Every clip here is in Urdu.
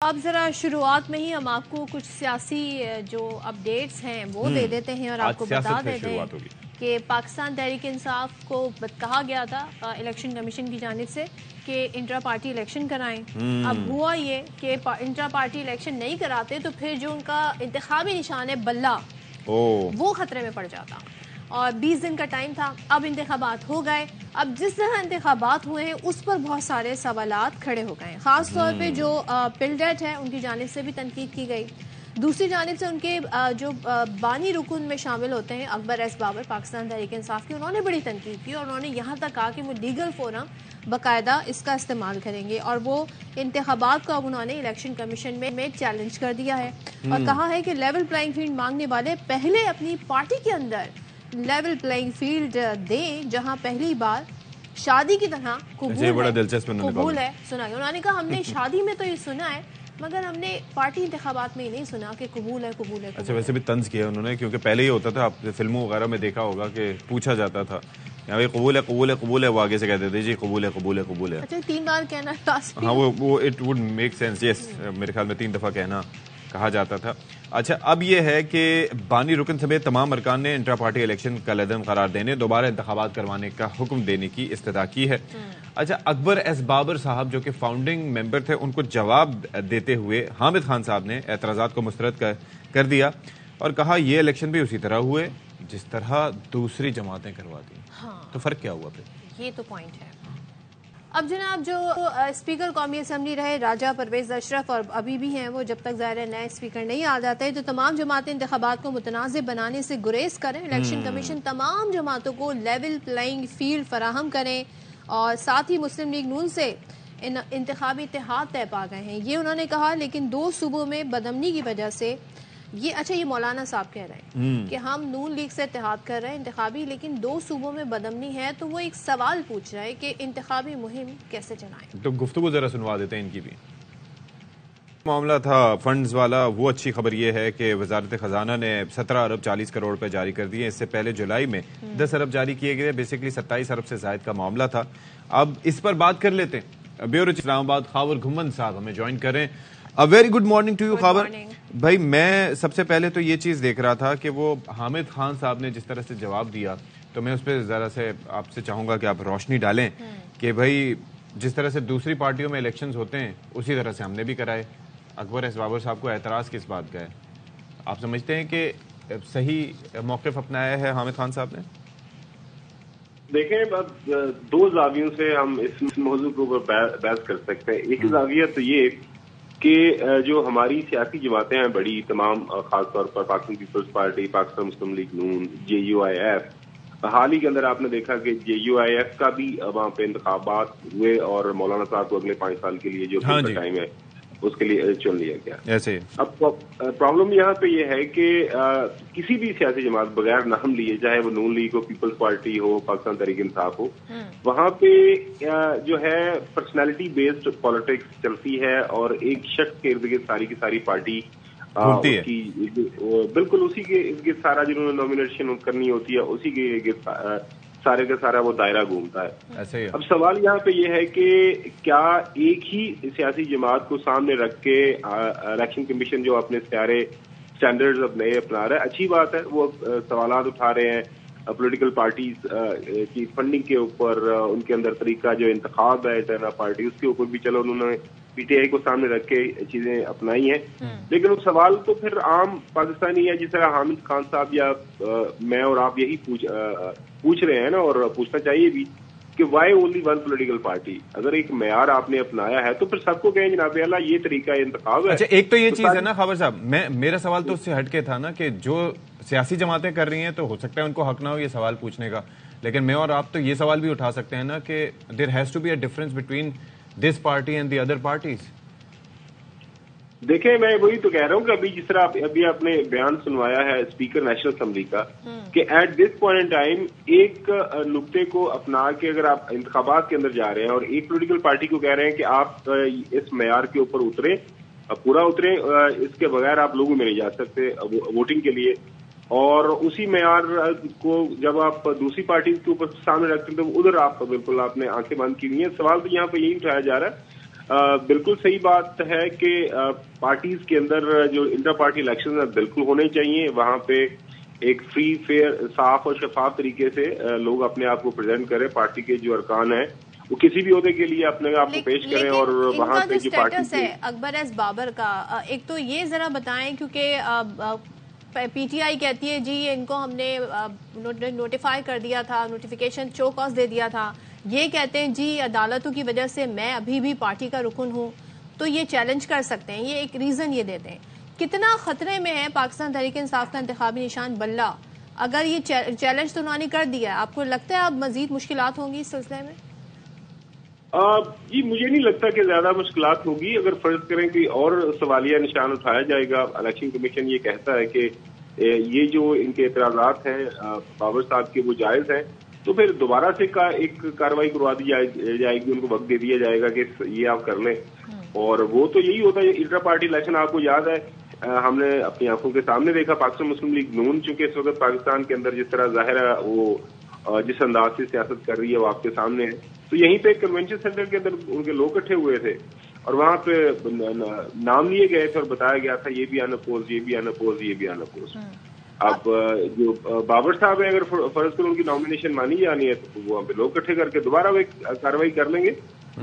اب ذرا شروعات میں ہی ہم آپ کو کچھ سیاسی جو اپڈیٹس ہیں وہ دے دیتے ہیں اور آپ کو بتا دیتے ہیں کہ پاکستان تحریک انصاف کو کہا گیا تھا الیکشن کمیشن کی جانب سے کہ انٹرا پارٹی الیکشن کرائیں. اب ہوا یہ کہ انٹرا پارٹی الیکشن نہیں کراتے تو پھر جو ان کا انتخابی نشان ہے بلہ وہ خطرے میں پڑ جاتا. اور 20 دن کا ٹائم تھا. اب انتخابات ہو گئے. اب جس طرح انتخابات ہوئے ہیں اس پر بہت سارے سوالات کھڑے ہو گئے ہیں. خاص طور پہ جو پلڈیٹ ہے ان کی جانب سے بھی تنقید کی گئی. دوسری جانب سے ان کے جو بانی رکن میں شامل ہوتے ہیں اکبر ایس بابر پاکستان تحریک انصاف کی, انہوں نے بڑی تنقید کی اور انہوں نے یہاں تک کہا کہ وہ لیگل فورم باقاعدہ اس کا استعمال کریں گے اور وہ انتخابات کو اب انہوں نے الیکشن کمیشن میں چیلنج کر دیا ہے اور کہا ہے کہ لیول پلائنگ فیلڈ مانگنے والے پہلے اپنی پارٹی کے اندر لیول پلائنگ فیلڈ دیں جہاں پہلی بار شادی کی طرح قبول ہے. سنا انہوں نے کہا ہم نے شادی میں تو یہ سنا ہے مگر ہم نے پارٹی انتخابات میں ہی نہیں سنا کہ قبول ہے. اچھا, ویسے بھی طنز کیا انہوں نے کیونکہ پہلے ہی ہوتا تھا, آپ فلموں وغیرہ میں دیکھا ہوگا کہ پوچھا جاتا تھا بھائی قبول ہے قبول ہے قبول ہے, وہ آگے سے کہتے تھے جی قبول ہے قبول ہے قبول ہے. اچھا 3 بار کہنا, ہاں وہ اٹ وڈ میک سینس. یس, میرے خیال میں 3 دفعہ کہا جاتا تھا. اچھا, اب یہ ہے کہ بانی رکن سمیت تمام ارکان نے انٹرا پارٹی الیکشن کل عدم قرار دینے, دوبارہ انتخابات کروانے کا حکم دینے کی استدعا کی ہے. اچھا, اکبر ایس بابر صاحب جو کہ فاؤنڈنگ ممبر تھے, ان کو جواب دیتے ہوئے حامد خان صاحب نے اعتراضات کو مسترد کر دیا اور کہا یہ الیکشن بھی اسی طرح ہوئے جس طرح دوسری جماعتیں کرواتی. تو فرق کیا ہوا پھر؟ یہ تو پوائنٹ ہے. اب جناب جو اسپیکر قومی اسمبلی رہے راجہ پرویز اشرف اور ابھی بھی ہیں وہ, جب تک ظاہر نئے اسپیکر نہیں آ جاتے تو تمام جماعتیں انتخابات کو متنازع بنانے سے گریز کریں. الیکشن کمیشن تمام جماعتوں کو لیول پلائنگ فیلڈ فراہم کریں اور ساتھ ہی مسلم لیگ نون سے انتخابی اتحاد طے پا گئے ہیں, یہ انہوں نے کہا. لیکن 2 صوبوں میں بدامنی کی وجہ سے یہ مولانا صاحب کہہ رہے ہیں کہ ہم نون لیگ سے اتحاد کر رہے ہیں انتخابی, لیکن 2 صوبوں میں بدامنی ہے تو وہ ایک سوال پوچھ رہے ہیں کہ انتخابی مہم کیسے چلائیں. تو گفتگو ذرا سنوا دیتے ہیں ان کی بھی. معاملہ تھا فنڈز والا, وہ اچھی خبر یہ ہے کہ وزارت خزانہ نے 17 ارب 40 کروڑ روپے جاری کر دیے. اس سے پہلے جولائی میں 10 ارب جاری کیے گئے. بیسیکلی 27 ارب سے زائد کا معاملہ تھا. اب اس پر بات کر لیتے ہیں. بیورو اسلام آباد خاور گھمن صاحب ہمیں جوائن کریں. Very good morning to you Khawar بھائی. میں سب سے پہلے تو یہ چیز دیکھ رہا تھا کہ وہ حامد خان صاحب نے جس طرح سے جواب دیا تو میں اس پہ ذرا سے آپ سے چاہوں گا کہ آپ روشنی ڈالیں کہ بھائی جس طرح سے دوسری پارٹیوں میں الیکشنز ہوتے ہیں اسی طرح سے ہم نے بھی کرائے. اکبر ایس بابر صاحب کو اعتراض کس بات کا ہے؟ آپ سمجھتے ہیں کہ صحیح موقف اپنایا ہے حامد خان صاحب نے؟ دیکھیں, اب 2 زاویوں سے ہم اس موضوع کے اوپر بحث کر سکتے ہیں. ایک زاویہ تو یہ کہ جو ہماری سیاسی جماعتیں ہیں بڑی تمام, خاص طور پر پاکستان پیپلز پارٹی, پاکستان مسلم لیگ نون, JUIF, حال ہی کے اندر آپ نے دیکھا کہ JUIF کا بھی وہاں پہ انتخابات ہوئے اور مولانا صاحب کو اگلے 5 سال کے لیے جو ٹائم ہے اس کے لیے چن لیا گیا. ایسے اب پرابلم یہاں پہ یہ ہے کہ کسی بھی سیاسی جماعت بغیر نام لیے, چاہے وہ نون لیگ ہو, پیپلز پارٹی ہو, پاکستان تحریک انصاف ہو, وہاں پہ جو ہے پرسنالٹی بیسڈ پالیٹکس چلتی ہے اور ایک شخص کے ارد گرد ساری کی ساری پارٹی بالکل اسی کے ارد گرد سارا جنہوں نے نامینیشن کرنی ہوتی ہے اسی کے ارد سارے کا سارا وہ دائرہ گھومتا ہے. اب سوال یہاں پہ یہ ہے کہ کیا ایک ہی سیاسی جماعت کو سامنے رکھ کے الیکشن کمیشن جو اپنے سارے سٹینڈرڈز اب نئے اپنا رہا ہے, اچھی بات ہے, وہ سوالات اٹھا رہے ہیں پولیٹیکل پارٹیز کی فنڈنگ کے اوپر, ان کے اندر طریقہ جو انتخاب ہے انٹرا پارٹی اس کے اوپر بھی چلو انہوں نے PTI کو سامنے رکھ کے چیزیں اپنائی ہیں. لیکن وہ سوال تو پھر عام پاکستانی ہے جس طرح حامد خان صاحب یا میں اور آپ یہی پوچھ رہے ہیں نا, اور پوچھنا چاہیے بھی کہ why only one political party. اگر ایک معیار آپ نے اپنایا ہے تو پھر سب کو کہیں جناب اللہ یہ طریقہ انتخاب ہے. اچھا, ایک تو یہ چیز ہے نا خبر صاحب, میرا سوال تو اس سے ہٹ کے تھا نا کہ جو سیاسی جماعتیں کر رہی ہیں تو ہو سکتا ہے ان کو حق نہ ہو یہ سوال پوچھنے کا, لیکن میں اور آپ تو یہ سوال بھی اٹھا سکتے ہیں نا کہ there has to be a difference between this party and the other parties. دیکھیں, میں وہی تو کہہ رہا ہوں کہ ابھی جس طرح ابھی آپ نے بیان سنوایا ہے اسپیکر نیشنل اسمبلی کا کہ at this point in time ایک نقطے کو اپنا کے اگر آپ انتخابات کے اندر جا رہے ہیں اور ایک پولیٹیکل پارٹی کو کہہ رہے ہیں کہ آپ اس معیار کے اوپر اتریں, پورا اتریں, اس کے بغیر آپ لوگوں میں نہیں جا سکتے ووٹنگ کے لیے, اور اسی معیار کو جب آپ دوسری پارٹیز کے اوپر سامنے رکھتے ہیں تو ادھر آپ بالکل آپ نے آنکھیں بند کی ہوئی ہیں. سوال تو یہاں پہ یہی اٹھایا جا رہا ہے بالکل صحیح بات ہے کہ پارٹیز کے اندر جو انٹر پارٹی الیکشن بالکل ہونے چاہیے. وہاں پہ ایک فری فیئر صاف اور شفاف طریقے سے لوگ اپنے آپ کو پریزنٹ کریں. پارٹی کے جو ارکان ہیں وہ کسی بھی عہدے کے لیے اپنے آپ کو پیش کریں اور وہاں پہ جو اسٹیٹس ہے اکبر ایس بابر کا ایک تو یہ ذرا بتائیں کیونکہ پی ٹی آئی کہتی ہے جی ان کو ہم نے نوٹیفائی کر دیا تھا, نوٹیفیکیشن شو کاز دے دیا تھا. یہ کہتے ہیں جی عدالتوں کی وجہ سے میں ابھی بھی پارٹی کا رکن ہوں تو یہ چیلنج کر سکتے ہیں. یہ ایک ریزن یہ دیتے ہیں. کتنا خطرے میں ہے پاکستان تحریک انصاف کا انتخابی نشان بلہ؟ اگر یہ چیلنج تو انہوں نے کر دیا ہے, آپ کو لگتا ہے اب مزید مشکلات ہوں گی اس سلسلے میں؟ جی مجھے نہیں لگتا کہ زیادہ مشکلات ہوگی. اگر فرض کریں کہ اور سوالیہ نشان اٹھایا جائے گا, الیکشن کمیشن یہ کہتا ہے کہ یہ جو ان کے اعتراضات ہیں بابر صاحب کے وہ جائز ہیں, تو پھر دوبارہ سے ایک کارروائی کروا دی جائے گی, ان کو وقت دے دیا جائے گا کہ یہ آپ کر لیں. اور وہ تو یہی ہوتا ہے انٹر پارٹی الیکشن. آپ کو یاد ہے ہم نے اپنی آنکھوں کے سامنے دیکھا پاکستان مسلم لیگ نون چونکہ اس وقت پاکستان کے اندر جس طرح ظاہر ہے وہ جس انداز سے سیاست کر رہی ہے وہ آپ کے سامنے ہے. تو یہیں پہ کنونشن سینٹر کے اندر ان کے لوگ اکٹھے ہوئے تھے اور وہاں پہ نام لیے گئے تھے اور بتایا گیا تھا یہ بھی ان اپوز, یہ بھی ان اپوز, یہ بھی ان اپوز. اب جو بابر صاحب ہیں اگر فرض کرو ان کی نامینیشن مانی جانی ہے تو وہ وہاں پہ لوگ اکٹھے کر کے دوبارہ وہ کارروائی کر لیں گے.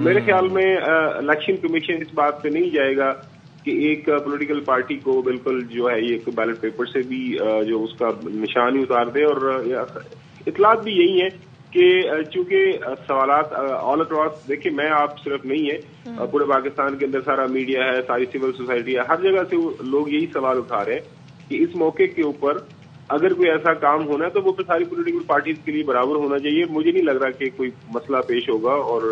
میرے خیال میں الیکشن کمیشن اس بات پہ نہیں جائے گا کہ ایک پولیٹیکل پارٹی کو بالکل جو ہے یہ بیلٹ پیپر سے بھی جو اس کا نشان ہی اتار دے. اور اطلاعات بھی یہی ہیں کہ چونکہ سوالات آل اکراس دیکھیں میں آپ صرف نہیں ہے, پورے پاکستان کے اندر سارا میڈیا ہے, ساری سول سوسائٹی ہے, ہر جگہ سے لوگ یہی سوال اٹھا رہے ہیں کہ اس موقع کے اوپر اگر کوئی ایسا کام ہونا ہے تو وہ پھر ساری پولیٹیکل پارٹیز کے لیے برابر ہونا چاہیے. مجھے نہیں لگ رہا کہ کوئی مسئلہ پیش ہوگا اور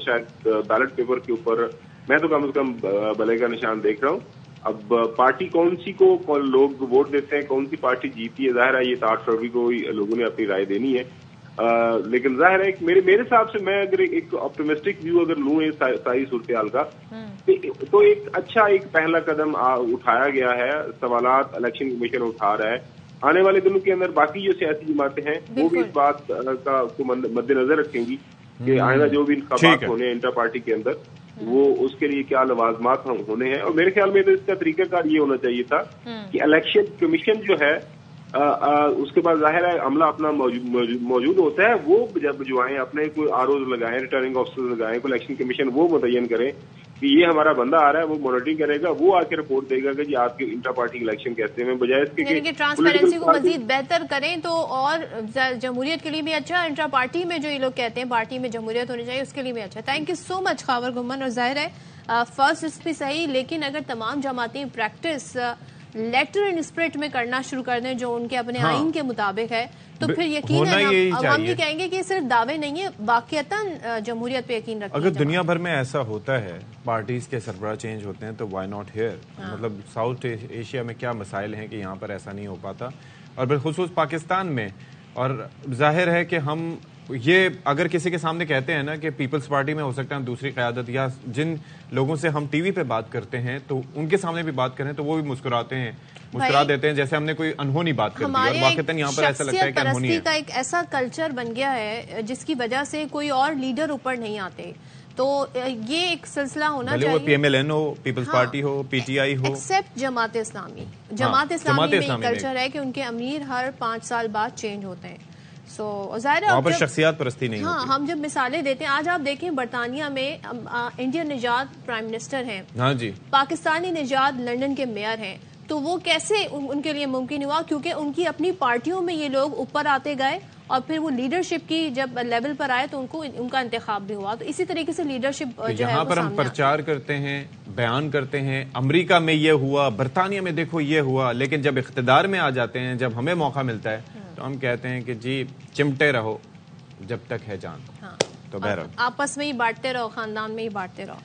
شاید بیلٹ پیپر کے اوپر میں تو کم از کم بلے کا نشان دیکھ رہا ہوں. اب پارٹی کون سی کو لوگ ووٹ دیتے ہیں, کون سی پارٹی جیتی ہے, ظاہر ہے یہ 8 فروری کو لوگوں نے اپنی رائے دینی ہے. لیکن ظاہر ہے میرے حساب سے میں اگر ایک آپٹیمسٹک ویو اگر لوں ساری صورتحال کا تو ایک اچھا ایک پہلا قدم اٹھایا گیا ہے. سوالات الیکشن کمیشن اٹھا رہا ہے. آنے والے دنوں کے اندر باقی جو سیاسی جماعتیں ہیں وہ بھی اس بات کا مد نظر رکھیں گی کہ آئندہ جو بھی انتخابات ہونے ہیں انٹر پارٹی کے اندر وہ اس کے لیے کیا لوازمات ہونے ہیں. اور میرے خیال میں تو اس کا طریقہ کار یہ ہونا چاہیے تھا کہ الیکشن کمیشن جو ہے اس کے بعد ظاہر ہے عملہ اپنا موجود ہوتا ہے, وہ جب جو آئیں اپنے کوئی آروز لگائیں, ریٹرننگ آفیسر لگائیں, کوئی الیکشن کمیشن وہ متعین کریں کہ یہ ہمارا بندہ آ رہا ہے, وہ مانیٹرنگ کرے گا, وہ آ کے رپورٹ دے گا کہ جی آپ کے انٹر پارٹی الیکشن کیسے ہیں, بجائے اس کے ٹرانسپیرنسی کو مزید بہتر کریں تو اور جمہوریت کے لیے بھی اچھا, انٹر پارٹی میں جو یہ لوگ کہتے ہیں پارٹی میں جمہوریت ہونی چاہیے اس کے لیے بھی اچھا. تھینک یو سو مچ خاور گھمن. اور ظاہر ہے فرسٹ اس بھی صحیح, لیکن اگر تمام جماعتیں پریکٹس لیٹر اینڈ اسپرٹ میں کرنا شروع کر دیں جو ان کے اپنے آئین کے مطابق ہے تو پھر یقیناً ہم یہ کہیں گے کہ صرف دعوے نہیں ہیں, واقعتاً جمہوریت پہ یقین رکھیں. اگر دنیا بھر میں ایسا ہوتا ہے پارٹیز کے سربراہ چینج ہوتے ہیں تو وائی ناٹ ہیئر. مطلب ساؤتھ ایشیا میں کیا مسائل ہیں کہ یہاں پر ایسا نہیں ہو پاتا, اور بالخصوص پاکستان میں. اور ظاہر ہے کہ ہم یہ اگر کسی کے سامنے کہتے ہیں نا کہ پیپلز پارٹی میں ہو سکتا ہے دوسری قیادت, یا جن لوگوں سے ہم ٹی وی پہ بات کرتے ہیں تو ان کے سامنے بھی بات کریں تو وہ بھی مسکراتے ہیں, مسکرا دیتے ہیں جیسے ہم نے کوئی انہونی بات کر دی. اور واقعتاً یہاں پر ایسا لگتا ہے کہ انہونی ہے. کا ایک ایسا کلچر بن گیا ہے جس کی وجہ سے کوئی اور لیڈر اوپر نہیں آتے. تو یہ ایک سلسلہ ہونا چاہیے, وہ پی ایم ایل این ہو, پیپلز پارٹی ہو, پی ٹی آئی ہو, ایکسپٹ جماعت اسلامی. جماعت اسلامی میں کلچر ہے کہ ان کے امیر ہر 5 سال بعد چینج ہوتے ہیں. ظاہر ہے شخصیات پرستی نہیں. ہاں, ہم جب مثالیں دیتے ہیں, آج آپ دیکھیں برطانیہ میں انڈین نژاد پرائم منسٹر ہیں, ہاں جی, پاکستانی نژاد لندن کے میئر ہیں. تو وہ کیسے ان کے لیے ممکن ہوا؟ کیونکہ ان کی اپنی پارٹیوں میں یہ لوگ اوپر آتے گئے اور پھر وہ لیڈرشپ کی جب لیول پر آئے تو ان کا انتخاب بھی ہوا. تو اسی طریقے سے لیڈرشپ یہاں پر ہم پرچار کرتے ہیں, بیان کرتے ہیں, امریکہ میں یہ ہوا, برطانیہ میں دیکھو یہ ہوا, لیکن جب اقتدار میں آ جاتے ہیں, جب ہمیں موقع ملتا ہے تو ہم کہتے ہیں کہ جی چمٹے رہو جب تک ہے جان. تو بہرحال آپس میں ہی بانٹتے رہو, خاندان میں ہی بانٹتے رہو.